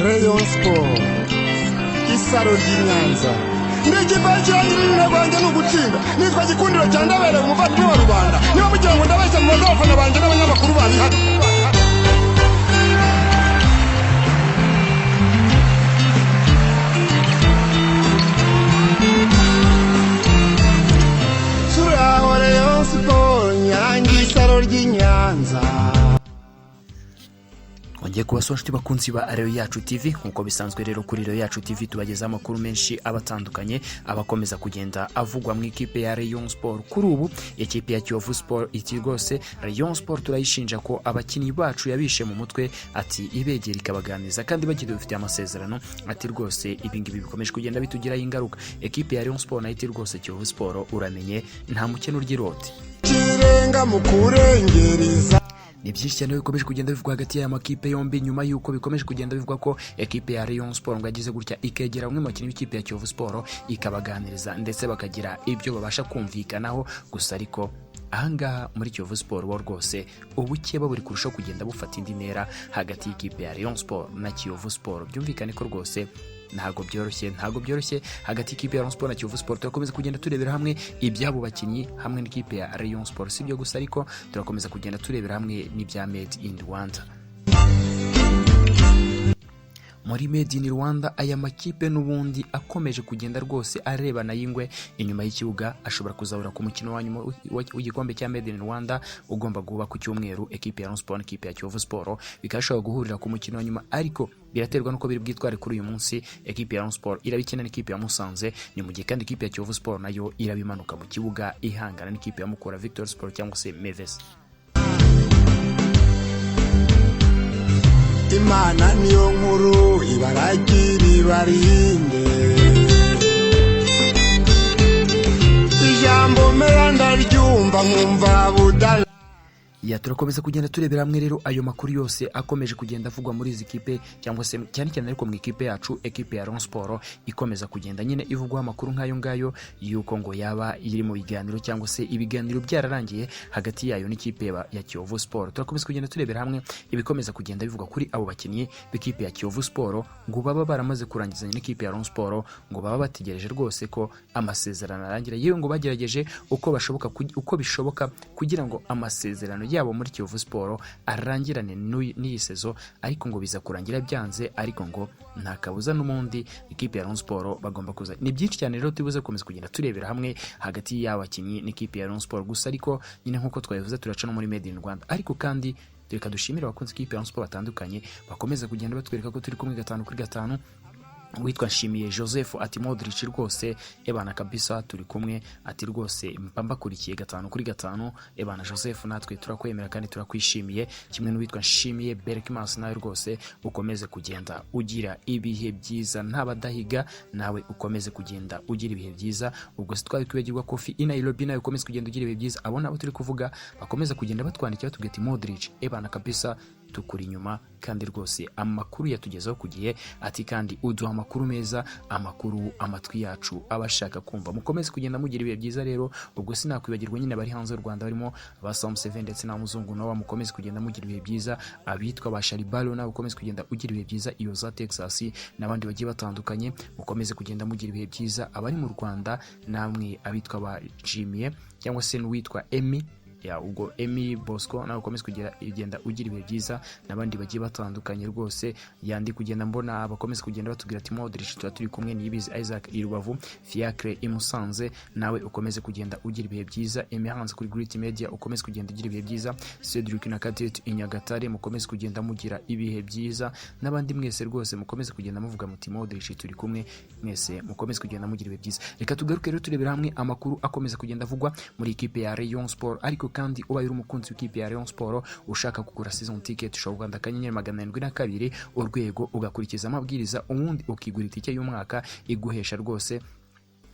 Rayon Sport isaro ry'Inyanza n'ikibacyangirira n'abanje n'ugutsinda nitwa gikundiro cyane abere umuvandimwe wa rubanda niba mugira ngo ndabashya mu bazafana banje n'abanyamakuru bari hano sura Rayon Sport Nyanza isaro ry'Inyanza. Ngiye kubasonje bakunzi ba Rayon Yacu TV nkuko bisanzwe rero kuri Rayon Yacu TV tubageza amakuru menshi abatandukanye abakomeza kugenda avugwa mu ikipe ya Rayon Sport. Kuri ubu ikipe ya Kiyovu Sport iti rwose Rayon Sport turayishinja ko abakinyi bacu yabishe mu mutwe ati ibegera ikabaganiza kandi bagiye bafite amasezerano ati rwose ibingibi bikomeje kugenda bitugiraho ingaruka. Ekipe ya Rayon Sport nayo iti rwose Kiyovu Sport uramenye nta mukene uryirote kirenga mu kurengeriza. Ni byinshi cyane bikomeje kugenda bivugwa hagati y'aya makipe yombi nyuma yuko bikomeje kugenda bivugwa ko ekipe ya Rayon Sport ngo yagize gutya ikegera umwe mu bakinnyi b'ikipe ya Kiyovu Sport ikabaganiriza ndetse bakagira ibyo babasha kumvikanaho. Gusa ariko ahangaha muri Kiyovu Sport bo rwose ubukeba buri kurushaho kugenda bufata indi ntera hagati y'ikipe ya Rayon Sport na Kiyovu Sport. Byumvikane ko rwose ntago byoroshye hagati y'ikipe ya Rayon Sport na Kiyovu Sport. Turakomeza kugenda turebera hamwe ibyabo bakinyi hamwe n'ikipe ya Rayon Sport. Sibyo gusa ariko turakomeza kugenda turebera hamwe n'ibya Made in Rwanda. Muri Made in Rwanda aya makipe n'ubundi akomeje kugenda rwose arebana y'ingwe inyuma y'ikibuga ashobora kuzahura ku mukino wa nyuma w'igikombe cya Made in Rwanda ugomba guba ku cyumweru. Ekipe ya Rayon Sport n'ikipe ya Kiyovu Sport bikashobora guhurira ku mukino wa nyuma ariko biraterwa nuko biri bwitware kuri uyu munsi. Ekipe ya Rayon Sport irabikina n'ikipe ya Musanze ni mu gihe kandi ekipe ya Kiyovu Sport nayo irabimanuka mu kibuga ihangana n'ikipe ya Mukura Victory Sport cyangwa se Meves. Imana niyo nkuru ibaragiri barinde ijambo meranda ryumva nkumva budala. Ya turakomeza kugenda turebera hamwe rero ayo makuru yose akomeje kugenda avugwa muri izi kipe cyangwa se cyane cyane ariko mu ikipe yacu ekipe ya Rayon Sport ikomeza kugenda nyine ivugwa amakuru nk'ayo ngayo yuko ngo yaba iri mu biganiro cyangwa se ibiganiro byararangiye hagati yayo n'ikipe ya Kiyovu Sport. Turakomeza kugenda turebera hamwe ibikomeza kugenda bivugwa kuri abo bakinnyi b'ikipe ya Kiyovu Sport ngo baba baramaze kurangizanya n'ikipe ya Rayon Sport ngo baba bategereje rwose ko amasezerano arangira yewe ngo bagerageje uko bishoboka kugira ngo amasezerano yabo muri Kiyovu Sport arangirane n'iyi sezo ariko ngo biza kurangira byanze ariko ngo nta kabuza n'umundi ikipe ya Rayon Sport bagomba kuza. Ni byinshi cyane rero tubuze komeza kugenda turebera hamwe hagati y'abakinnyi n'ikipe ya Rayon Sport. Gusa ariko nyine nkuko twabivuze turaca no muri Made in Rwanda ariko kandi reka dushimira abakunzi ikipe ya Rayon Sport batandukanye bakomeza kugenda batwereka ko turi kumwe 5 kuri 5. Witwa Nshimiye Joseph ati Modric rwose ebana kabisa turi kumwe ati rwose mpamba kurikiye 5 kuri 5 ebana Joseph natwe turakwemera kandi turakwishimiye kimwe n'uwitwa Nshimiye Berkmas nawe rwose ukomeze kugenda ugira ibihe byiza ntabadahiga nawe ukomeze kugenda ugira ibihe byiza. Ubwo sitwari kwibagirwa Kofi i Nairobi nawe ukomeze kugenda ugira ibihe byiza. Abona abo turi kuvuga bakomeza kugenda batwandikira tugeti Modric ebana kabisa tukuri inyuma kandi rwose amakuru yatugezaho kugiye ati kandi uduha amakuru meza amakuru amatwi yacu abashaka kumva. Mukomeze kugenda mugira ibihe byiza rero. Ubwo sinakwibagirwa nyine bari hanze y'u Rwanda barimo ba Sam 7 ndetse na Muzungu nawe mukomeze kugenda mugira ibihe byiza. Abitwa ba Sharibalo nawe ukomeze kugenda ugira ibihe byiza. Iyo za Texas n'abandi bagiye batandukanye mukomeze kugenda mugira ibihe byiza. Abari mu Rwanda namwe abitwa ba Jimmy cyangwa se n'uwitwa Emmy ya ubwo Emmy Bosco nawe ukomeze kugenda ugira ibihe byiza n'abandi bagiye batandukanye rwose. Yandi kugenda mbona abakomeze kugenda batubwira ati Modric turi kumwe n'Ibizi Isaac i Rubavu Fiacre i Musanze nawe ukomeze kugenda ugira ibihe byiza. Emerance kuri Great Media ukomeze kugenda ugira ibihe byiza. Cedric na Katete i Nyagatare mukomeze kugenda mugira ibihe byiza n'abandi mwese rwose mukomeze kugenda muvuga muti Modric turi kumwe mwese mukomeze kugenda mugira ibihe byiza. Reka tugaruke rero turebera hamwe amakuru akomeza kugenda avugwa muri ikipe ya Rayon Sport ariko kandi ubaye uri umukunzi w'ikipe ya Rayon Sport ushaka kugura season ticket ushobora Rwanda kanyenyeri 772 urwego ugakurikiza amabwiriza ubundi ukigura itike y'umwaka iguhesha rwose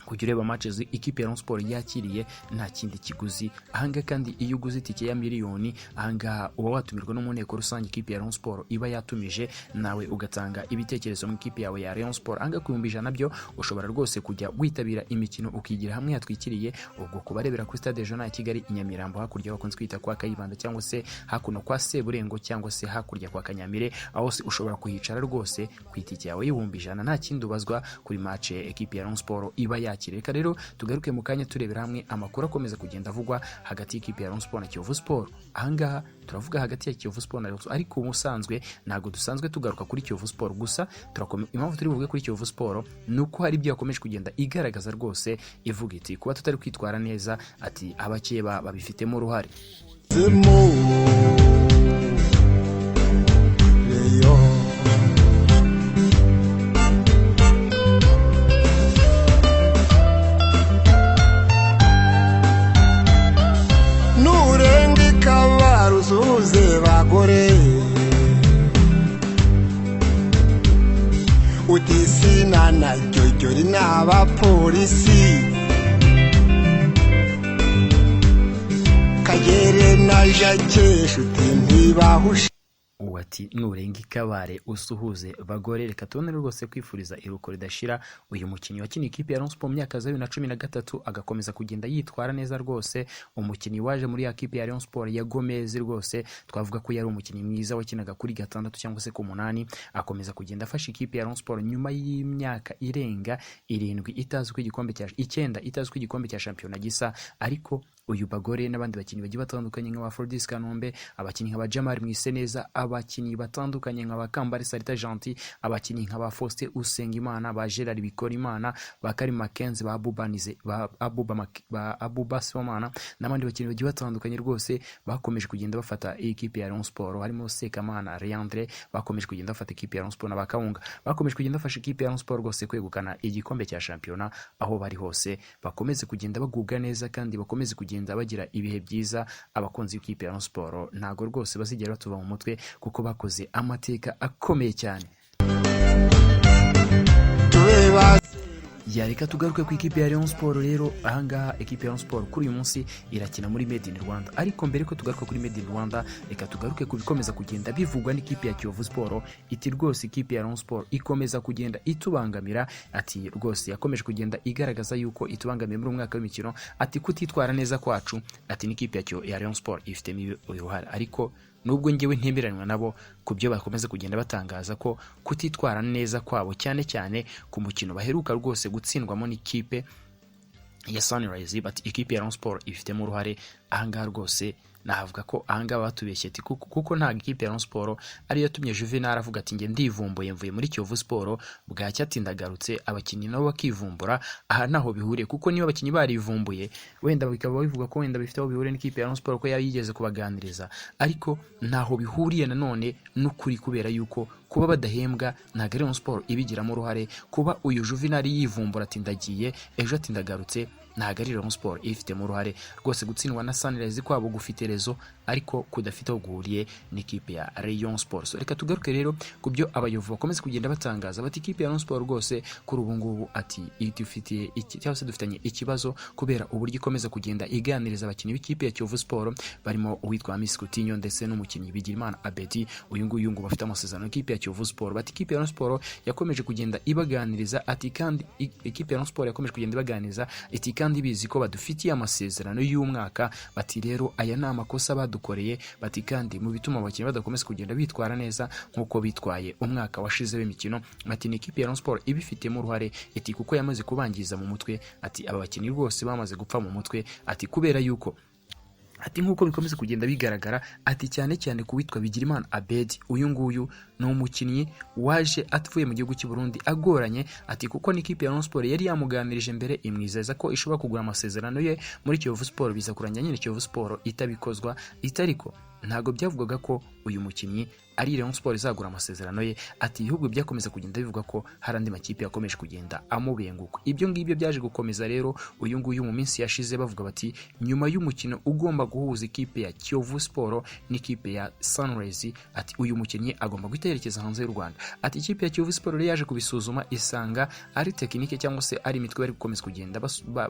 kujya ureba matches ikipe ya Rayon Sport yakiriye nta kindi kiguzi. Ahangaha kandi iyo uguze itike ya miliyoni, ahangaha uba watumirwa no mu nteko rusange ikipe ya Rayon Sport iba yatumije, nawe ugatanga ibitekerezo mu ikipe yawe ya Rayon Sport. Ahangaha ku 100 byo ushobora rwose kujya witabira imikino ukigira hamwe yatwikiriye, ubwo kubarebera kuri stade Regional ya Kigali i Nyamirambo, hakurya bakunze kwita kwa Kayibanda cyangwa se hakuno kwa Seburengo cyangwa se hakurya kwa Kanyamire, aho se ushobora kuhicara rwose ku itike yawe y'100 nta kindi ubazwa kuri match ekipe ya Rayon Sport iba yakiriye. Reka rero tugaruke mu kanya turebera hamwe amakuru akomeza kugenda avugwa hagati y'ikipe ya Rayon Sport na Kiyovu Sport. Ahangaha turavuga hagati ya Kiyovu Sport na Rayon Sport, ariko umusanzwe ntago dusanzwe tugaruka kuri Kiyovu Sport gusa. Impamvu turi buvuge kuri Kiyovu Sport nuko hari ibyo yakomeje kugenda igaragaza rwose, ivuga iti kuba tutari kwitwara neza ati abakeye babifitemo uruhare. Uzuze bagore utisina na jyojyori n'abapolisi Kagere na Jacques shuti ntibahusha ati nurenga ikabare usuhuze bagore. Reka tubone rwose kwifuriza iruko ridashira uyu mukinnyi wakiniye ikipe ya Rayon Sport mu myaka ya 2013 agakomeza kugenda yitwara neza rwose. Umukinnyi waje muri ya kipe ya Rayon Sport ya Gomez rwose twavuga ko yari umukinnyi mwiza wakinaga kuri 6 cyangwa se ku 8, akomeza kugenda afasha ikipe ya Rayon Sport nyuma y'imyaka irenga 7 itazwi ku igikombe cya 9 itazwi ku igikombe cya shampiyona gisa. Ariko uyu bagore n'abandi bakinnyi bagiye batandukanye nka Frodis Kanombe, abakinnyi nka Jamal Mwiseneza, abakinnyi batandukanye nka Bakambari Sarita Gentil, abakinnyi nka ba Faustin Usengimana, ba Gerard Bikorimana, ba Karim Mackenzie, ba Abubanize, ba Abuba Somana n'abandi bakinnyi bagiye batandukanye rwose bakomeje kugenda bafata ikipe ya Rayon Sport. Harimo Sekamana Leandre bakomeje kugenda bafata ikipe ya Rayon Sport, n'abakawunga bakomeje kugenda bafasha ikipe ya Rayon Sport rwose kwegukana igikombe cya shampiyona. Aho bari hose bakomeze kugenda bagubwa neza kandi bakomeze kugenda bagira ibihe byiza. Abakunzi b'ikipe ya Rayon Sport ntago rwose bazigera batuva mu mutwe kuko bakoze amateka akomeye cyane. Reka tugaruke ku ikipe ya Rayon Sport rero. Ahangaha ikipe ya Rayon Sport kuri uyu munsi irakina muri Made in Rwanda, ariko mbere ko tugaruka kuri Made in Rwanda reka tugaruke ku bikomeza kugenda bivugwa n'ikipe ya Kiyovu Sport. Iti rwose ikipe ya Rayon Sport ikomeza kugenda itubangamira, ati rwose yakomeje kugenda igaragaza yuko itubangamiye muri umwaka w'imikino, ati kutitwara neza kwacu, ati n'ikipe ya Rayon Sport ifitemo uruhare. Ariko nubwo ngewe ntemeranwa nabo ku byo bakomeza kugenda batangaza ko kutitwara neza kwabo cyane cyane ku mukino baheruka rwose gutsindwamo n'ikipe ya Sunrise, but ikipe ya Rayon Sport ifitemo uruhare. Ahangaha rwose navuga ko ahangaha batubeshye ati kuko nta ikipe ya Rayon Sport ariyo yatumye Juvenal avuga ati nge ndivumbuye mvuye muri Kiyovu Sport, bwacya ati ndagarutse. Abakinnyi nabo bakivumbura, aha naho bihuriye, kuko niba abakinnyi barivumbuye wenda bikaba bivuga ko wenda bifite aho bihuriye n'ikipe ya Rayon Sport ko yari yigeze kubaganiriza, ariko ntaho bihuriye nanone n'ukuri, kubera yuko kuba badahembwa ntago Rayon Sport ibigiramo uruhare. Kuba uyu Juvenal yivumbura ati ndagiye ejo ati ndagarutse, ntago Rayon Sport ifitemo uruhare rwose. Gutsindwa na Sunrise kwabo gufite rezo, ariko kudafite aho guhuriye n'ikipe ya Rayon Sport. So reka tugaruke rero ku byo abayovu bakomeza kugenda batangaza, bati ikipe ya Rayon Sport rwose kuri ubu ngubu ati idufitiye cyangwa se dufitanye ikibazo kubera uburyo ikomeza kugenda iganiriza abakinnyi b'ikipe ya Kiyovu Sport, barimo uwitwa Miss Coutinho ndetse n'umukinnyi Bigirimana Abedi. Uyu nguyu ngo bafite amasezerano n'ikipe ya Kiyovu Sport, bati ikipe ya Rayon Sport yakomeje kugenda ibaganiriza, ati kandi ikipe ya Rayon Sport yakomeje kugenda ibaganiriza iti kandi bizi ko badufitiye amasezerano y'umwaka, bati rero aya ni amakosa badukoreye, bati kandi mu bituma abakinnyi badakomeza kugenda bitwara neza nk'uko bitwaye umwaka washize w'imikino, bati ni ikipe ya Rayon Sport ibifitemo uruhare, ati kuko yamaze kubangiza mu mutwe, ati aba bakinnyi rwose bamaze gupfa mu mutwe, ati kubera yuko ati nkuko bikomeza kugenda bigaragara, ati cyane cyane kuwitwa Bigirimana Abedi. Uyu nguyu ni umukinnyi waje atuvuye mu gihugu cy'u Burundi agoranye, ati kuko n'ikipe ya Rayon Sport yari yamuganirije mbere imwizeza ko ishobora kugura amasezerano ye muri Kiyovu Sport, biza kuranya nyine Kiyovu Sport itabikozwa, itariko ntago byavugaga ko uyu mukinnyi ari Rayon Sport izagura amasezerano ye, ati ahubwo byakomeza kugenda bivuga ko hari andi makipe yakomeje kugenda amubenguka. Ibyo ngibyo byaje gukomeza rero uyu nguyu mu minsi yashize bavuga bati nyuma y'umukino ugomba guhuza ikipe ya Kiyovu Sport n'ikipe ya Sunrise, ati uyu mukinnyi agomba guterekeza hanze y'u Rwanda. Ati ikipe ya Kiyovu Sport yaje kubisuzuma isanga ari tekinike cyangwa se ari imitwe bari gukomeza kugenda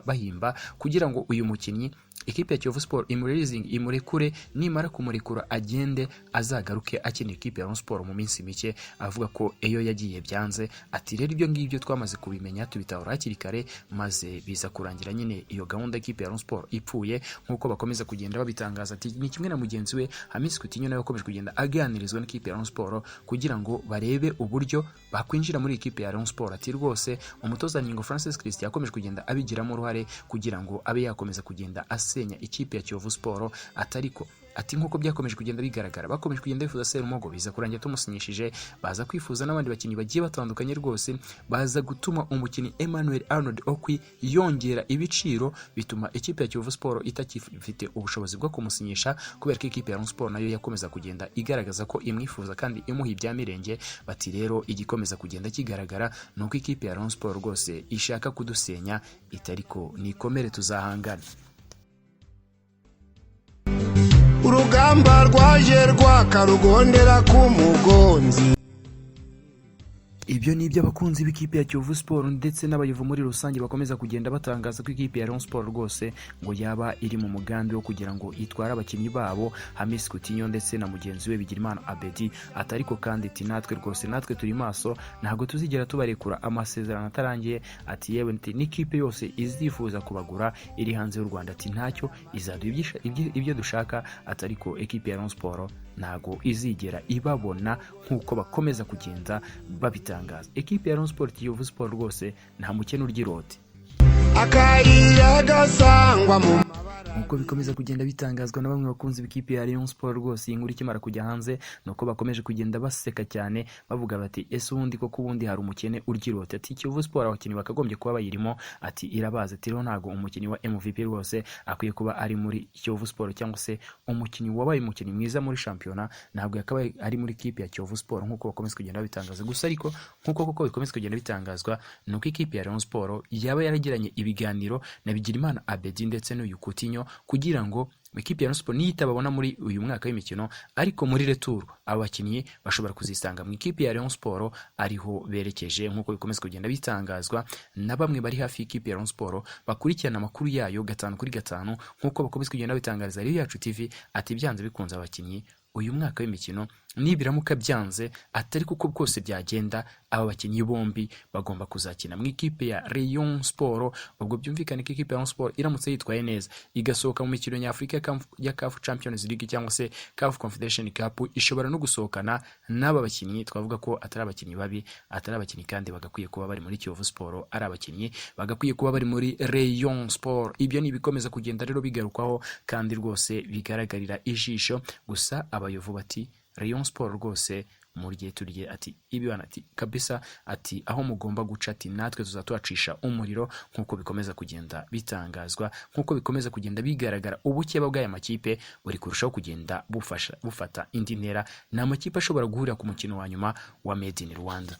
bahimba kugira ngo uyu mukinnyi ikipe ya Kiyovu Sport imurekure, nimara kumurekura agende azagaruke akeneye ikipe ya Rayon Sport mu minsi mike. Avuga ko eyo yagiye byanze, ati rero ibyo ngibyo twamaze kubimenya tubitahura hakiri kare, maze biza kurangira nyine iyo gahunda y'ikipe ya Rayon Sport ipfuye nk'uko bakomeza kugenda babitangaza. Ati ni kimwe na mugenzi we Hamis Coutinho nawe yakomeje kugenda aganirizwa n'ikipe ya Rayon Sport kugira ngo barebe uburyo bakwinjira muri ikipe ya Rayon Sport. Ati rwose umutoza Nyingo Francis Christian yakomeje kugenda abigiramo uruhare kugira ngo abe yakomeza kugenda asenya ikipe ya Kiyovu Sport. Atariko ati nkuko byakomeje kugenda bigaragara bakomeje kugenda bifuza Serumogo, biza kurangira tumusinyishije, baza kwifuza n'abandi bakinnyi bagiye batandukanye rwose, baza gutuma umukinnyi Emmanuel Arnold Okwi yongera ibiciro, bituma ikipe ya Kiyovu Sport itakifite ubushobozi bwo kumusinyisha kubera ko ikipe ya Rayon Sport nayo yakomeza kugenda igaragaza ko imwifuza kandi imuha ibya mirenge. Bati rero igikomeza kugenda kigaragara nuko ikipe ya Rayon Sport rwose ishaka kudusenya, itariko nikomere tuzahangana. Urugamba rwaje rwakarugondera ku mugonzi. Ibyo ni iby'abakunzi b'ikipe ya Kiyovu Sport ndetse n'abayovu muri rusange bakomeza kugenda batangaza ko ikipe ya Rayon Sport rwose ngo yaba iri mu mugambi wo kugira ngo itware abakinnyi babo Hamis Coutinho ndetse na mugenzi we Bigirimana Abedi. Atariko kandi ati natwe rwose natwe turi maso, ntago tuzigera tubarekura amasezerano atarangiye. Ati yewe n'ikipe yose izifuza kubagura iri hanze y'u Rwanda, ati ntacyo izaduha ibyo dushaka. Atariko ikipe ya Rayon Sport ntago izigera ibabona nk'uko bakomeza kugenda babitangaza. Ekipe ya Rayon Sport Kiyovu Sport rwose nta mukene urya iroti. Akayira gasangwa mu nkuko bikomeza kugenda bitangazwa na bamwe bakunzi b'ikipe ya Rayon Sport rwose, inkuru ikimara kujya hanze nuko bakomeje kugenda baseka cyane bavuga bati ese ubundi koko ubundi hari umukene urya iroti. Ati Kiyovu Sport abakinnyi bakagombye kuba bayirimo, ati irabaza. Ati rero ntago umukinnyi wa MVP rwose akwiye kuba ari muri Kiyovu Sport, cyangwa se umukinnyi wabaye umukinnyi mwiza muri shampiyona ntabwo yakabaye ari muri ikipe ya Kiyovu Sport nkuko bakomeza kugenda bitangaza. Gusa ariko nkuko koko bikomeza kugenda bitangazwa nuko ikipe ya Rayon Sport yaba yaragiranye ibiganiro na Bigirimana Abedi ndetse n'uyu Coutinho kugira ngo ikipe ya Rayon Sport niyitababona muri uyu mwaka w'imikino, ariko muri retour abakinnyi bashobora kuzisanga mu ikipe ya Rayon Sport ariho berekeje. Nkuko bikomeza kugenda bitangazwa na bamwe bari hafi y'ikipe ya Rayon Sport bakurikirana amakuru yayo 5 kuri 5 nkuko bakomeza kugenda bitangariza Rayon Yacu TV. Ati byanze bikunze abakinnyi uyu mwaka w'imikino nibiramuka byanze, atari kuko bwose byagenda aba bakinnyi bombi bagomba kuzakina mu ikipe ya Rayon Sport. Ubwo byumvikane ko ikipe ya Rayon Sport iramutse yitwaye neza igasohoka mu mikino nyafurika ya CAF Champions League cyangwa se CAF Confederation Cup, ishobora no gusohokana n'aba bakinnyi. Twavuga ko atari abakinnyi babi, atari abakinnyi kandi bagakwiye kuba bari muri Kiyovu Sport, ari abakinnyi bagakwiye kuba bari muri Rayon Sport. Ibyo ni bikomeza kugenda rero bigarukwaho kandi rwose bigaragarira ijisho. Gusa abayovu bati Rayon Sport rwose murye turye, ati ibibana, ati kabisa, ati aho mugomba guca, ati natwe tuzatuacisha umuriro. Nkuko bikomeza kugenda bitangazwa, nkuko bikomeza kugenda bigaragara, ubukeba bw'aya makipe buri kurushaho kugenda bufata indi ntera. Na makipe ashobora guhurira ku mukino wa nyuma wa Made in Rwanda.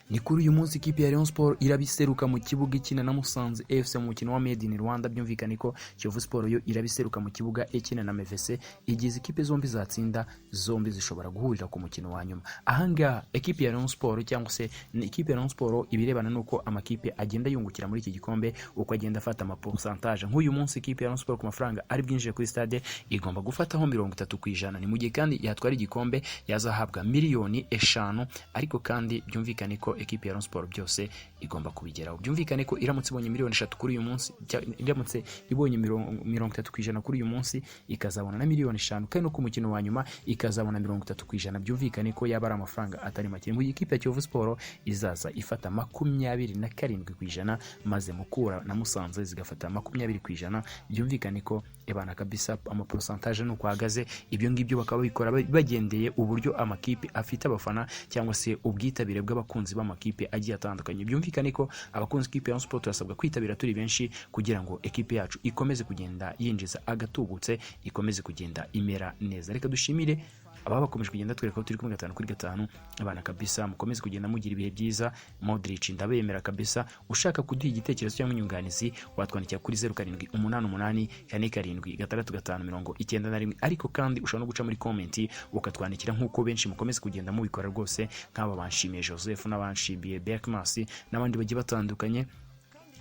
Ni kuri uyu munsi ikipe ya Rayon Sport irabiseruka mu kibuga ikina na Musanze FC mu mukino wa Made in Rwanda. Byumvikane ko Kiyovu Sport yo irabiseruka mu kibuga ikina na MVC. Igize ikipe zombi zatsinda, zombi zishobora guhurira ku mukino wa nyuma. Ahanga ikipe ya Rayon Sport cyangwa se ikipe ya Rayon Sport ibirebana nuko amakipe agenda yungukira muri iki gikombe, uko agenda afata ama pourcentage. Nk'uyu munsi ikipe ya Rayon Sport ku mafaranga ari bwinjije kuri stade igomba gufataho 30%. Ni mu gihe kandi yatwara igikombe yazahabwa miliyoni 5, ariko kandi byumvikane ko ekipe ya Rayon Sport byose igomba kubigeraho. Byumvikane ko iramutse ibonye miliyoni 3 kuri uyu munsi, iramutse ibonye 30% kuri uyu munsi, ikazabona na miliyoni 5 kandi no ku mukino wa nyuma ikazabona 30%. Byumvikane ko yaba ari amafaranga atari make. Mu ikipe ya Kiyovu Sport izaza ifata 27%, maze Mukura na Musanze zigafata 20%. Byumvikane ko ebana kabisa ama pourcentage nuko ahagaze. Ibyo ngibyo bakaba bikora bagendeye uburyo amakipe afite abafana cyangwa se ubwitabire bw'abakunzi n'amakipe agiye atandukanye. Byumvikane ko abakunzi ikipe ya Rayon Sport turasabwa kwitabira turi benshi kugira ngo ekipe yacu ikomeze kugenda yinjiza agatubutse, ikomeze kugenda imera neza. Reka dushimire ababa bakomeje kugenda twereka ko turi kumwe 5 kuri 5 abana kabisa, mukomeze kugenda mugira ibihe byiza. Modric ndabemera kabisa. Ushaka kuduha igitekerezo cyangwa inyunganizi watwandikira kuri 0788 ariko kandi ushobora no guca muri comment ukatwandikira nkuko benshi mukomeze kugenda mubikora rwose, nk'aba banshimiye Joseph n'abanshimiye Berkmas n'abandi bagiye batandukanye.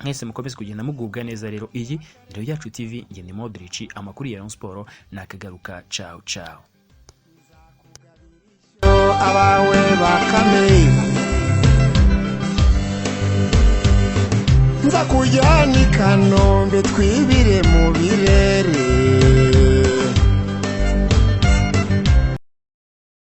Mwese mukomeze kugenda mugubwa neza. Rero iyi rero yacu TV, nge ni Modric, amakuru ya Rayon Sport nakagaruka. Ciao ciao. Abawe bakame nza kujyana i Kanombe twibire mu birere.